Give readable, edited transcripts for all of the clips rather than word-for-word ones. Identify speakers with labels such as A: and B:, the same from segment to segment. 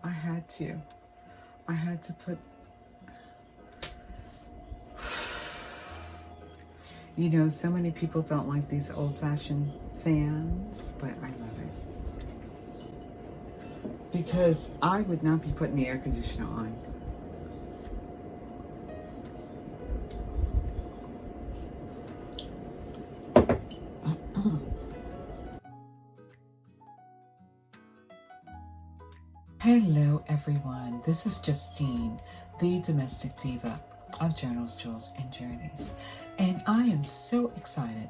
A: I had to put, you know, so many people don't like these old-fashioned fans, but I love it. Because I would not be putting the air conditioner on. Hello everyone, this is Justine, the domestic diva of Journals, Jewels, and Journeys. And I am so excited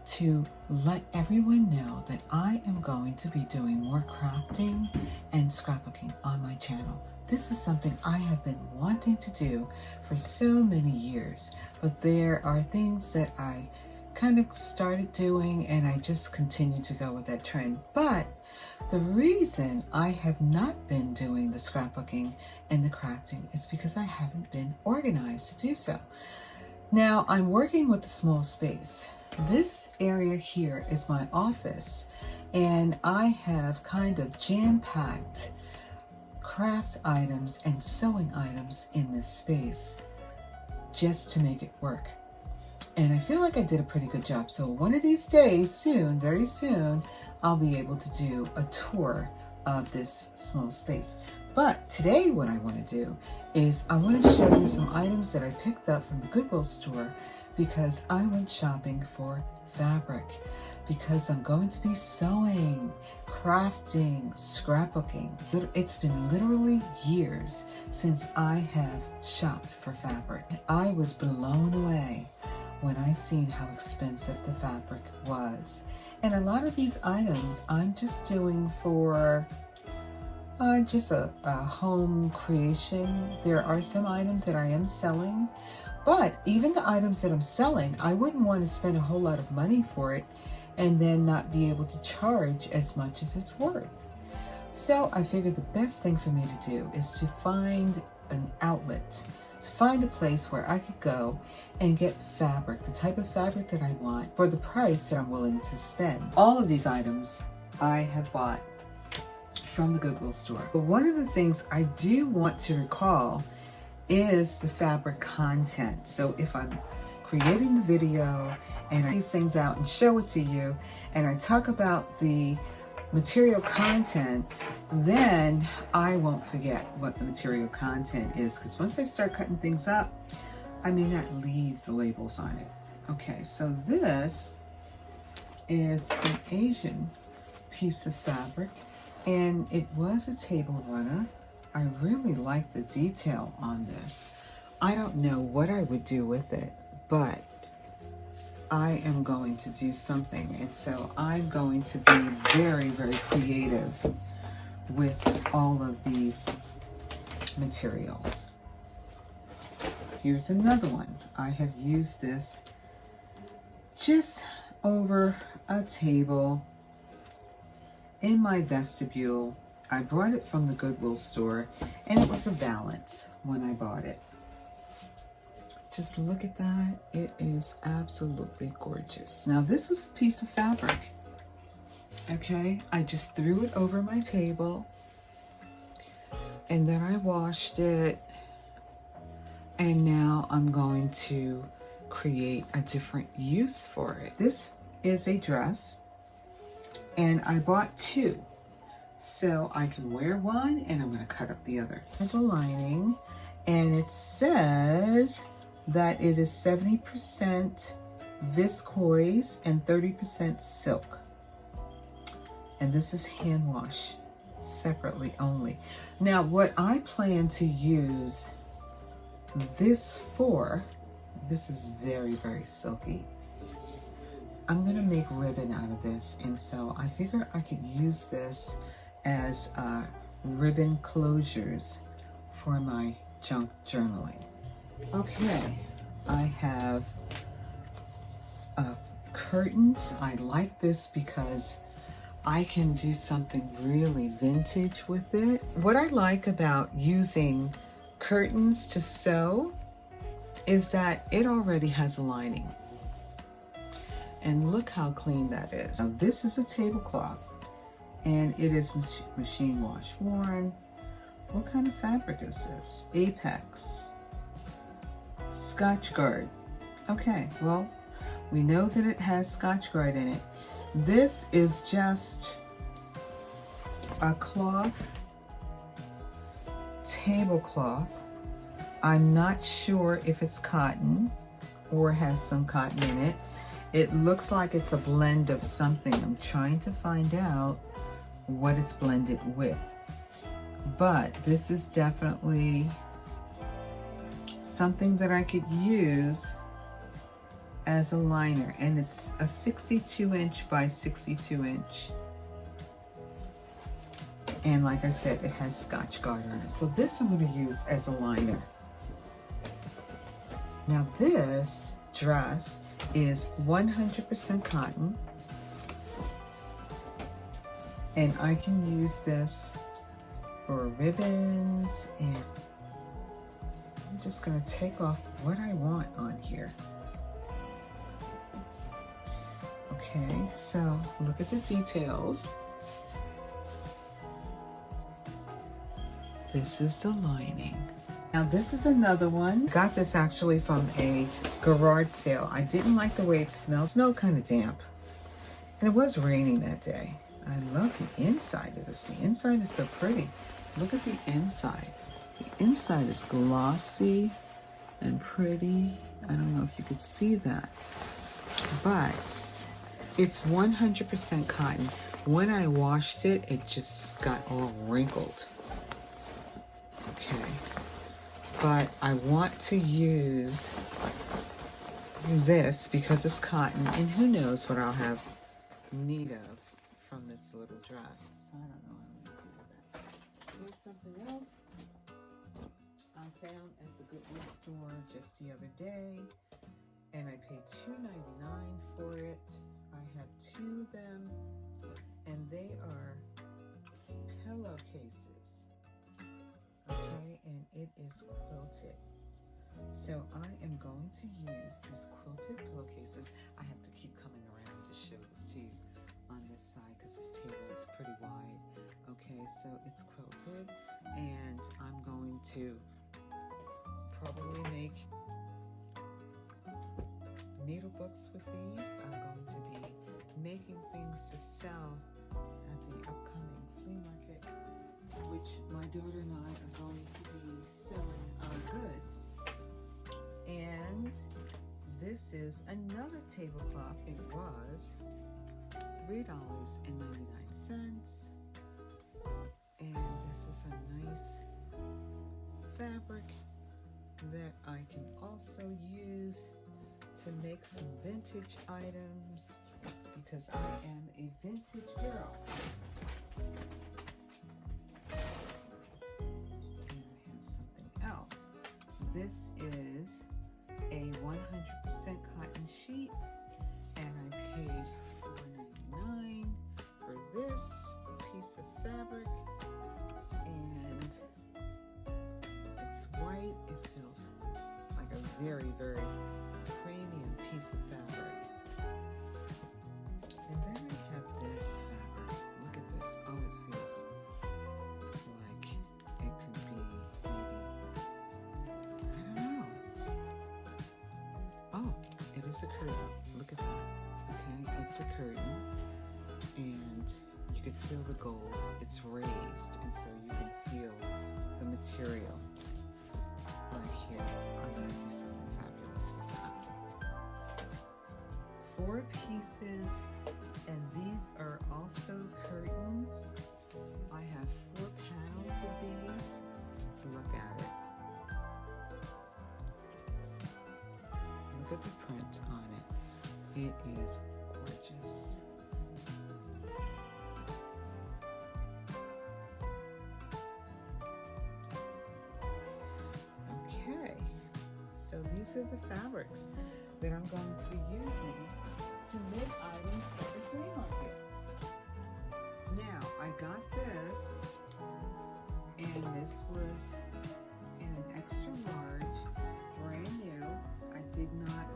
A: to let everyone know that I am going to be doing more crafting and scrapbooking on my channel. This is something I have been wanting to do for so many years, but there are things that I kind of started doing and I just continue to go with that trend. But the reason I have not been doing the scrapbooking and the crafting is because I haven't been organized to do so. Now I'm working with a small space. This area here is my office, and I have kind of jam-packed craft items and sewing items in this space just to make it work. And I feel like I did a pretty good job. So one of these days, soon, very soon, I'll be able to do a tour of this small space. But today what I want to do is I want to show you some items that I picked up from the Goodwill store because I went shopping for fabric, because I'm going to be sewing, crafting, scrapbooking. It's been literally years since I have shopped for fabric. I was blown away when I seen how expensive the fabric was. And a lot of these items I'm just doing for just a home creation. There are some items that I am selling, but even the items that I'm selling, I wouldn't want to spend a whole lot of money for it and then not be able to charge as much as it's worth. So I figured the best thing for me to do is to find an outlet, to find a place where I could go and get fabric, the type of fabric that I want for the price that I'm willing to spend. All of these items I have bought from the Goodwill store. But one of the things I do want to recall is the fabric content. So if I'm creating the video and I these things out and show it to you and I talk about the material content, then I won't forget what the material content is, because once I start cutting things up, I may not leave the labels on it. Okay, so this is an Asian piece of fabric, and it was a table runner. I really like the detail on this. I don't know what I would do with it, but I am going to do something, and so I'm going to be very, very creative with all of these materials. Here's another one. I have used this just over a table in my vestibule. I brought it from the Goodwill store, and it was a valance when I bought it. Just look at that. It is absolutely gorgeous. Now this is a piece of fabric. Okay, I just threw it over my table and then I washed it, and now I'm going to create a different use for it. This is a dress, and I bought two so I can wear one and I'm going to cut up the other. The lining, and it says that it is 70% viscose and 30% silk. And this is hand wash separately only. Now what I plan to use this for, this is very, very silky. I'm gonna make ribbon out of this, and so I figure I could use this as ribbon closures for my junk journaling. Okay, I have a curtain. I like this because I can do something really vintage with it. What I like about using curtains to sew is that it already has a lining. And look how clean that is. Now, this is a tablecloth, and it is machine wash worn, What kind of fabric is this? Apex. Scotch Guard. Okay, well, we know that it has Scotch Guard in it. This is just a cloth, tablecloth. I'm not sure if it's cotton or has some cotton in it. It looks like it's a blend of something. I'm trying to find out what it's blended with. But this is definitely something that I could use as a liner, and it's a 62" by 62". And like I said, it has Scotch Guard on it. So this I'm going to use as a liner. Now this dress is 100% cotton, and I can use this for ribbons, and I'm just going to take off what I want on here. Okay, so look at the details. This is the lining. Now this is another one. Got this actually from a garage sale. I didn't like the way it smelled. It smelled kind of damp. And it was raining that day. I love the inside of this. The inside is so pretty. Look at the inside. The inside is glossy and pretty. I don't know if you could see that. But it's 100% cotton. When I washed it, it just got all wrinkled. Okay. But I want to use this because it's cotton, and who knows what I'll have need of from this little dress. So I don't know how I'm going to do that. Here's something else I found at the Goodwill store just the other day, and I paid $2.99 for it. I have 2 of them, and they are pillowcases. Okay, and it is quilted. So I am going to use these quilted pillowcases. I have to keep coming around to show this to you on this side because this table is pretty wide. Okay, so it's quilted, and I'm going to probably make needle books with these. I'm going to be making things to sell at the upcoming flea market, which my daughter and I are going to be selling our goods. And this is another tablecloth. It was $3.99. And this is a nice fabric that I can also use to make some vintage items because I am a vintage girl. This is a 100% cotton sheet, and I paid $4.99 for this piece of fabric, and it's white. It feels like a very, very premium piece of fabric. And then I have this fabric. Look at this. Oh, it feels like it could be it's a curtain. Look at that. Okay, it's a curtain, and you can feel the gold. It's raised, and so you can feel the material right here. I'm going to do something fabulous with that. 4 pieces, and these are also curtains. I have 4 panels of these. Look at it. Look at the print on it. It is gorgeous. Okay, so these are the fabrics that I'm going to be using to make items for the flea market. Now, I got this, and this was in an extra large, brand new. I did not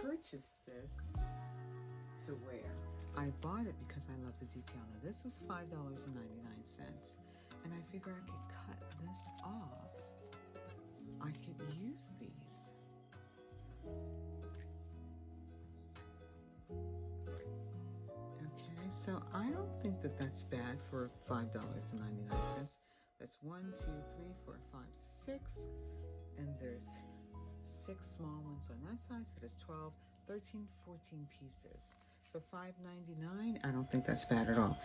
A: purchase this to wear. I bought it because I love the detail. Now this was $5.99, and I figure I could cut this off. I could use these. Okay, so I don't think that that's bad for $5.99. That's 1, 2, 3, 4, 5, 6, and there's 6 small ones on that side, so there's 12, 13, 14 pieces. For $5.99, I don't think that's bad at all.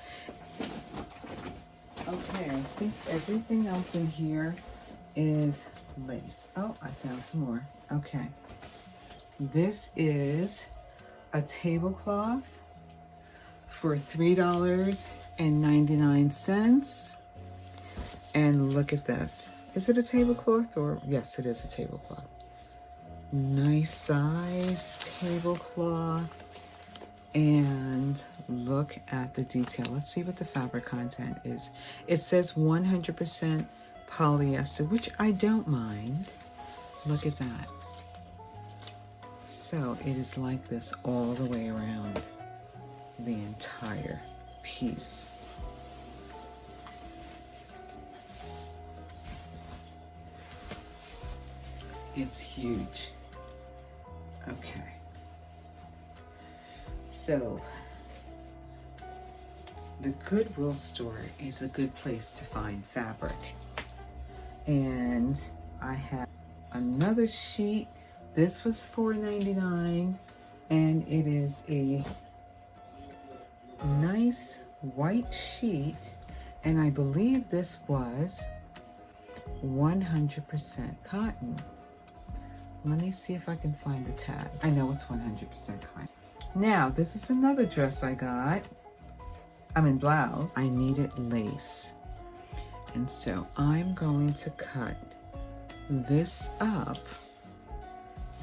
A: Okay, I think everything else in here is lace. Oh, I found some more. Okay. This is a tablecloth for $3.99. And look at this. Is it a tablecloth or? Yes, it is a tablecloth. Nice size tablecloth. And look at the detail. Let's see what the fabric content is. It says 100% polyester, which I don't mind. Look at that. So it is like this all the way around the entire piece. It's huge. Okay. So the Goodwill store is a good place to find fabric. And I have another sheet. This was $4.99, and it is a nice white sheet, and I believe this was 100% cotton. Let me see if I can find the tag. I know it's 100% cotton. Now, this is another dress I got. Blouse. I needed lace. And so I'm going to cut this up,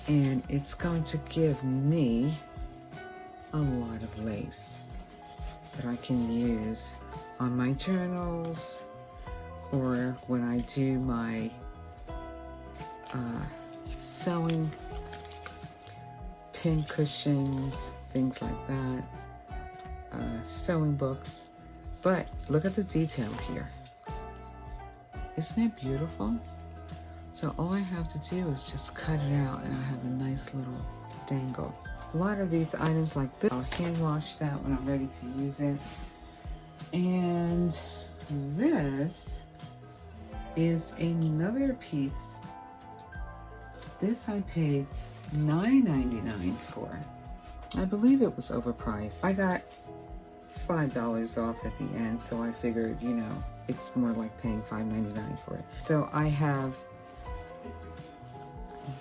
A: and it's going to give me a lot of lace that I can use on my journals or when I do my sewing, pin cushions, things like that, sewing books. But look at the detail here. Isn't it beautiful? So all I have to do is just cut it out, and I have a nice little dangle. A lot of these items like this, I'll hand wash that when I'm ready to use it. And this is another piece. This I paid $9.99 for. I believe it was overpriced. I got $5 off at the end, so I figured, you know, it's more like paying $5.99 for it. So I have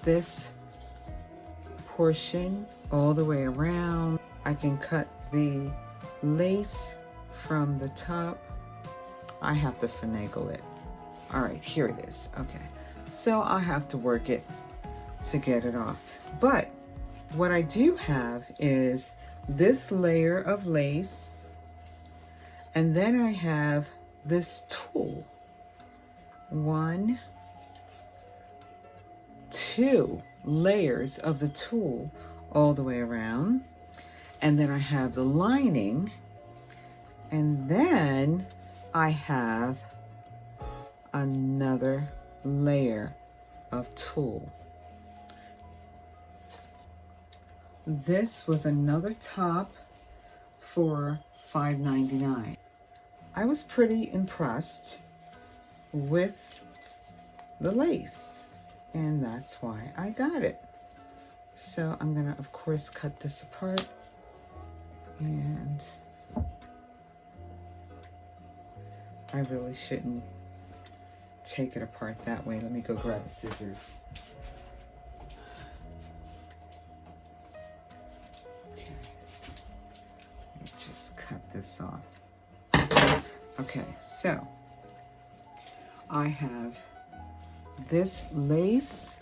A: this portion all the way around. I can cut the lace from the top. I have to finagle it. All right, here it is. Okay, so I have to work it to get it off. But what I do have is this layer of lace, and then I have this tulle. 1, 2 layers of the tulle all the way around, and then I have the lining, and then I have another layer of tulle. This was another top for $5.99. I was pretty impressed with the lace, and that's why I got it. So I'm gonna, of course, cut this apart, and I really shouldn't take it apart that way. Let me go grab the scissors. Okay, let me just cut this off. Okay, so I have this lace,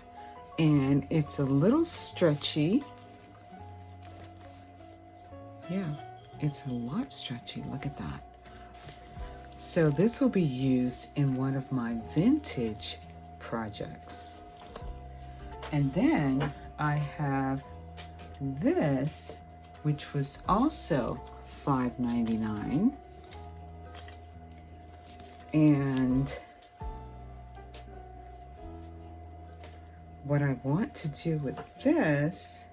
A: and it's a little stretchy. Yeah, it's a lot stretchy. Look at that. So this will be used in one of my vintage projects. And then I have this, which was also $5.99. And what I want to do with this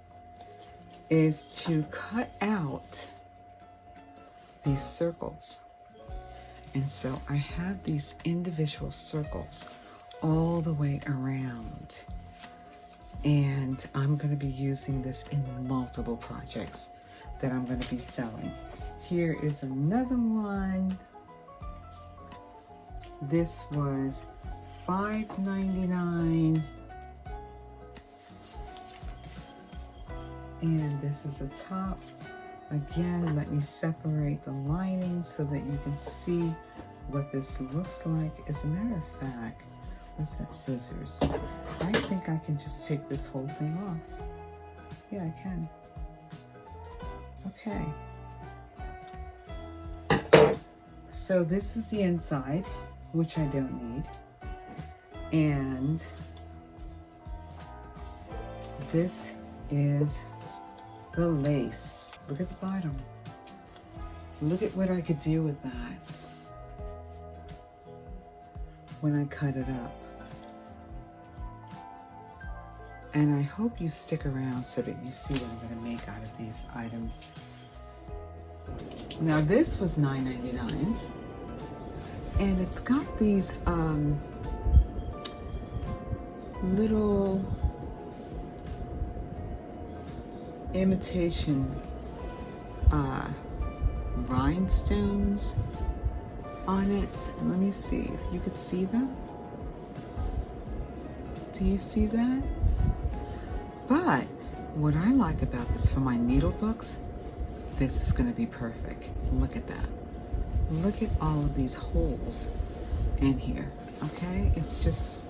A: is to cut out these circles. And so I have these individual circles all the way around. And I'm going to be using this in multiple projects that I'm going to be selling. Here is another one. This was $5.99. And this is a top. Again, let me separate the lining so that you can see what this looks like. As a matter of fact, where's that scissors? I think I can just take this whole thing off. Yeah, I can. Okay. So this is the inside, which I don't need. And this is the lace. Look at the bottom. Look at what I could do with that when I cut it up. And I hope you stick around so that you see what I'm going to make out of these items. Now this was $9.99, and it's got these little imitation rhinestones on it. Let me see if you could see them. Do you see that? But what I like about this for my needle books, this is going to be perfect. Look at that. Look at all of these holes in here. Okay, it's just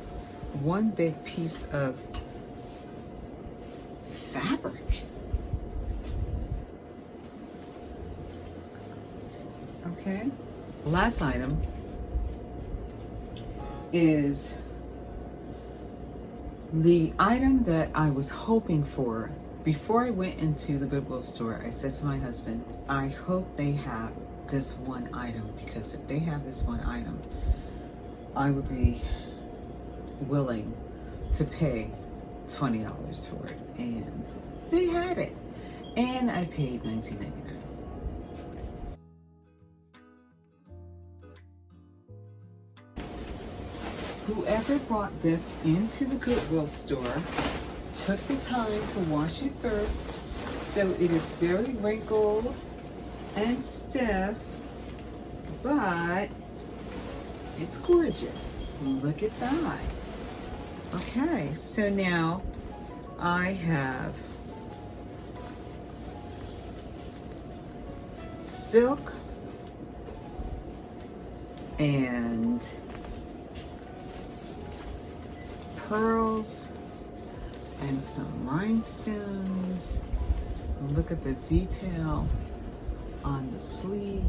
A: one big piece of fabric. Okay, last item is the item that I was hoping for. Before I went into the Goodwill store, I said to my husband, I hope they have this one item, because if they have this one item, I would be willing to pay $20 for it. And they had it. And I paid $19.99. Whoever brought this into the Goodwill store took the time to wash it first, so it is very wrinkled and stiff, but it's gorgeous. Look at that. Okay, so now I have silk and pearls and some rhinestones. Look at the detail on the sleeve.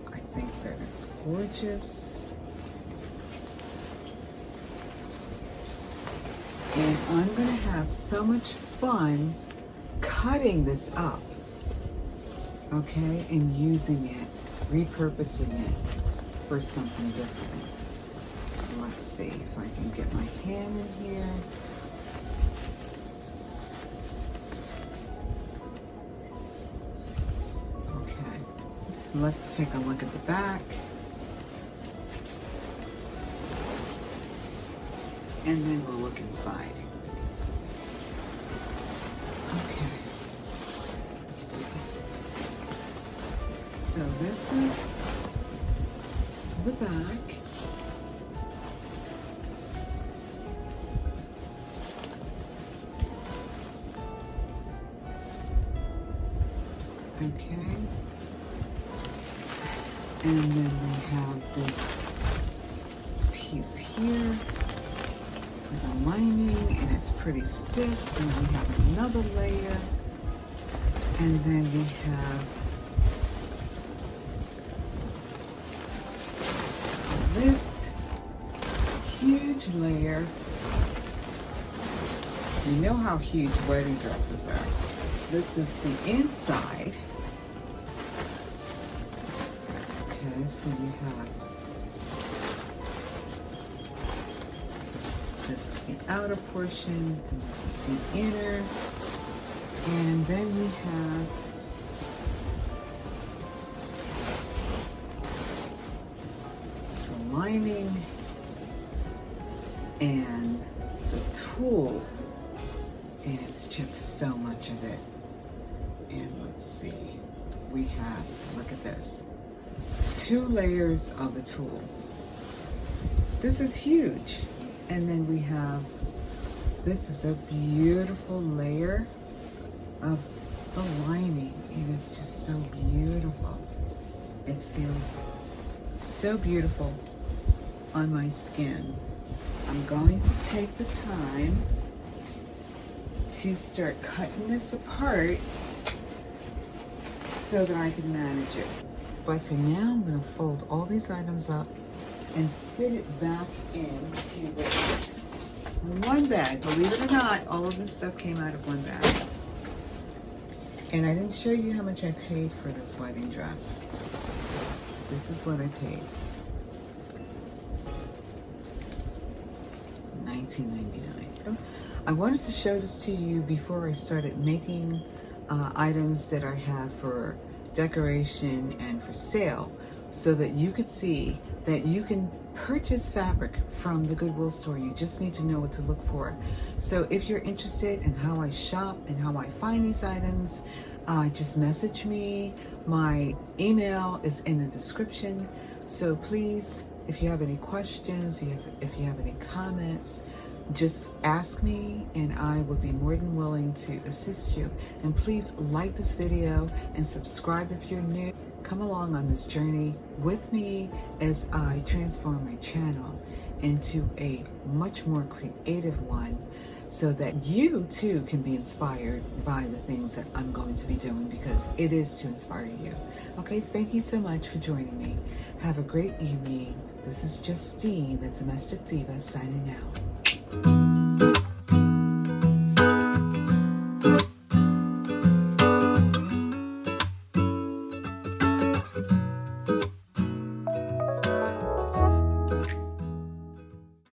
A: I think that it's gorgeous. And I'm going to have so much fun cutting this up, okay, and using it, repurposing it for something different. Let's see if I can get my hand in here. Okay, let's take a look at the back. And then we'll look inside. Okay, let's see. So this is the back. Okay, and then we have this piece here with a lining, and it's pretty stiff, and we have another layer, and then we have this huge layer. You know how huge wedding dresses are. This is the inside. this, and we have, this is the outer portion, and this is the inner, and then we have the lining and the tool, and it's just so much of it. And let's see, we have, look at this, 2 layers of the tool. This is huge. And then we have, this is a beautiful layer of the lining. It is just so beautiful. It feels so beautiful on my skin. I'm going to take the time to start cutting this apart so that I can manage it. But for now, I'm going to fold all these items up and fit it back into one bag. Believe it or not, all of this stuff came out of one bag. And I didn't show you how much I paid for this wedding dress. This is what I paid. $19.99. I wanted to show this to you before I started making items that I have for decoration and for sale, so that you could see that you can purchase fabric from the Goodwill store. You just need to know what to look for. So if you're interested in how I shop and how I find these items, just message me. My email is in the description. So please, if you have any questions, if you have any comments, just ask me and I would be more than willing to assist you. And please like this video and subscribe if you're new. Come along on this journey with me as I transform my channel into a much more creative one, so that you too can be inspired by the things that I'm going to be doing, because it is to inspire you. Okay, thank you so much for joining me. Have a great evening. This is Justine, the Domestic Diva, signing out.